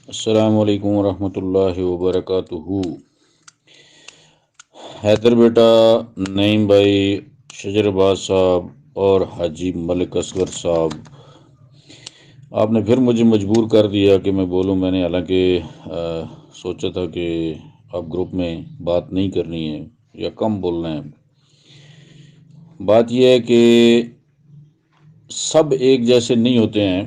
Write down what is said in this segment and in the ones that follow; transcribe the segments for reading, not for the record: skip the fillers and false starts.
السلام علیکم ورحمۃ اللہ وبرکاتہ۔ حیدر بیٹا، نعیم بھائی، شجر باز صاحب اور حاجی ملک اصغر صاحب، آپ نے پھر مجھے مجبور کر دیا کہ میں بولوں۔ میں نے حالانکہ سوچا تھا کہ اب گروپ میں بات نہیں کرنی ہے یا کم بولنا ہے۔ بات یہ ہے کہ سب ایک جیسے نہیں ہوتے ہیں۔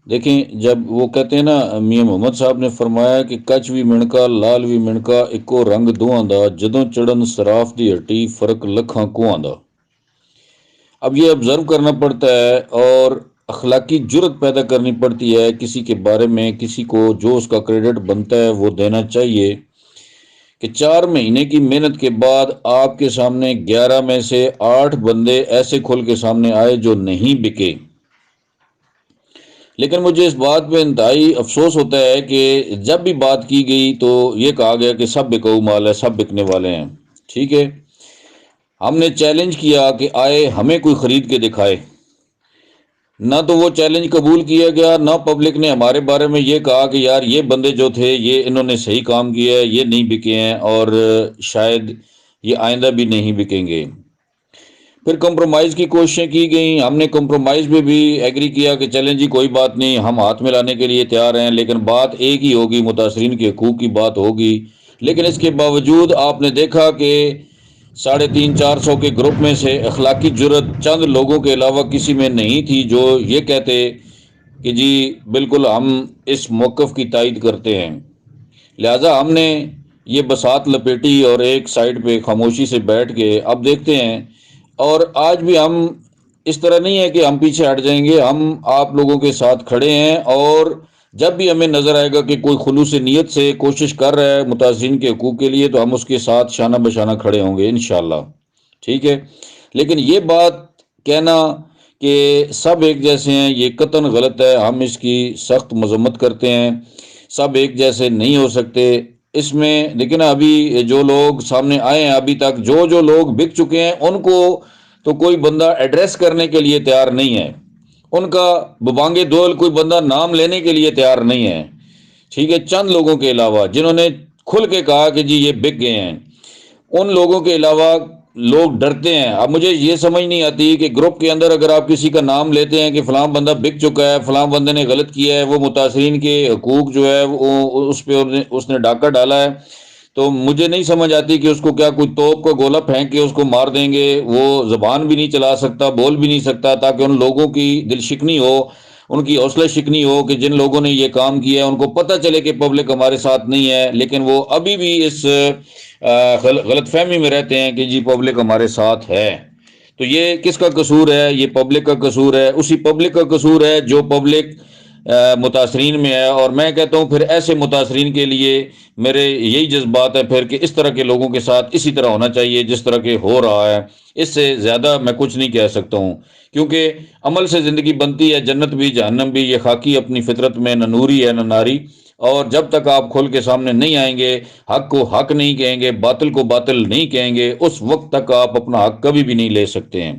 دیکھیں، جب وہ کہتے ہیں نا، میاں محمد صاحب نے فرمایا کہ کچ بھی منکا لال بھی منکا اکو رنگ دوہاں دا، جدوں چڑھن صراف دی ہٹی فرق لکھاں کوہاں دا۔ اب یہ آبزرو کرنا پڑتا ہے اور اخلاقی جرت پیدا کرنی پڑتی ہے کسی کے بارے میں، کسی کو جو اس کا کریڈٹ بنتا ہے وہ دینا چاہیے کہ 4 مہینے کی محنت کے بعد آپ کے سامنے 11 میں سے 8 بندے ایسے کھل کے سامنے آئے جو نہیں بکے۔ لیکن مجھے اس بات پہ انتہائی افسوس ہوتا ہے کہ جب بھی بات کی گئی تو یہ کہا گیا کہ سب بکاؤ مال ہے، سب بکنے والے ہیں۔ ٹھیک ہے، ہم نے چیلنج کیا کہ آئے ہمیں کوئی خرید کے دکھائے، نہ تو وہ چیلنج قبول کیا گیا، نہ پبلک نے ہمارے بارے میں یہ کہا کہ یار یہ بندے جو تھے یہ انہوں نے صحیح کام کیا ہے، یہ نہیں بکے ہیں اور شاید یہ آئندہ بھی نہیں بکیں گے۔ پھر کمپرومائز کی کوششیں کی گئیں، ہم نے کمپرومائز پہ بھی ایگری کیا کہ چلیں جی کوئی بات نہیں، ہم ہاتھ ملانے کے لیے تیار ہیں، لیکن بات ایک ہی ہوگی، متاثرین کے حقوق کی بات ہوگی۔ لیکن اس کے باوجود آپ نے دیکھا کہ 350-400 کے گروپ میں سے اخلاقی جرت چند لوگوں کے علاوہ کسی میں نہیں تھی جو یہ کہتے کہ جی بالکل ہم اس موقف کی تائید کرتے ہیں۔ لہٰذا ہم نے یہ بساط لپیٹی اور ایک سائڈ پہ خاموشی سے بیٹھ کے اب دیکھتے ہیں۔ اور آج بھی ہم اس طرح نہیں ہے کہ ہم پیچھے ہٹ جائیں گے، ہم آپ لوگوں کے ساتھ کھڑے ہیں، اور جب بھی ہمیں نظر آئے گا کہ کوئی خلوص نیت سے کوشش کر رہا ہے متاثرین کے حقوق کے لیے تو ہم اس کے ساتھ شانہ بشانہ کھڑے ہوں گے انشاءاللہ۔ ٹھیک ہے، لیکن یہ بات کہنا کہ سب ایک جیسے ہیں یہ قطعاً غلط ہے، ہم اس کی سخت مذمت کرتے ہیں۔ سب ایک جیسے نہیں ہو سکتے۔ اس میں لیکن ابھی جو لوگ سامنے آئے ہیں ابھی تک، جو لوگ بک چکے ہیں، ان کو تو کوئی بندہ ایڈریس کرنے کے لیے تیار نہیں ہے، ان کا ببانگے دول کوئی بندہ نام لینے کے لیے تیار نہیں ہے۔ ٹھیک ہے، چند لوگوں کے علاوہ جنہوں نے کھل کے کہا کہ جی یہ بک گئے ہیں، ان لوگوں کے علاوہ لوگ ڈرتے ہیں۔ اب مجھے یہ سمجھ نہیں آتی کہ گروپ کے اندر اگر آپ کسی کا نام لیتے ہیں کہ فلاں بندہ بک چکا ہے، فلاں بندے نے غلط کیا ہے، وہ متاثرین کے حقوق جو ہے وہ اس پہ اس نے ڈاکہ ڈالا ہے، تو مجھے نہیں سمجھ آتی کہ اس کو کیا کوئی توپ کا گولہ پھینک کے اس کو مار دیں گے؟ وہ زبان بھی نہیں چلا سکتا، بول بھی نہیں سکتا، تاکہ ان لوگوں کی دل شکنی ہو، ان کی حوصلہ شکنی ہو کہ جن لوگوں نے یہ کام کیا ہے ان کو پتہ چلے کہ پبلک ہمارے ساتھ نہیں ہے، لیکن وہ ابھی بھی اس غلط فہمی میں رہتے ہیں کہ جی پبلک ہمارے ساتھ ہے۔ تو یہ کس کا قصور ہے؟ یہ پبلک کا قصور ہے، اسی پبلک کا قصور ہے جو پبلک متاثرین میں ہے۔ اور میں کہتا ہوں پھر ایسے متاثرین کے لیے میرے یہی جذبات ہے پھر کہ اس طرح کے لوگوں کے ساتھ اسی طرح ہونا چاہیے جس طرح کے ہو رہا ہے، اس سے زیادہ میں کچھ نہیں کہہ سکتا ہوں، کیونکہ عمل سے زندگی بنتی ہے، جنت بھی جہنم بھی، یہ خاکی اپنی فطرت میں نہ نوری ہے نہ ناری۔ اور جب تک آپ کھل کے سامنے نہیں آئیں گے، حق کو حق نہیں کہیں گے، باطل کو باطل نہیں کہیں گے، اس وقت تک آپ اپنا حق کبھی بھی نہیں لے سکتے ہیں۔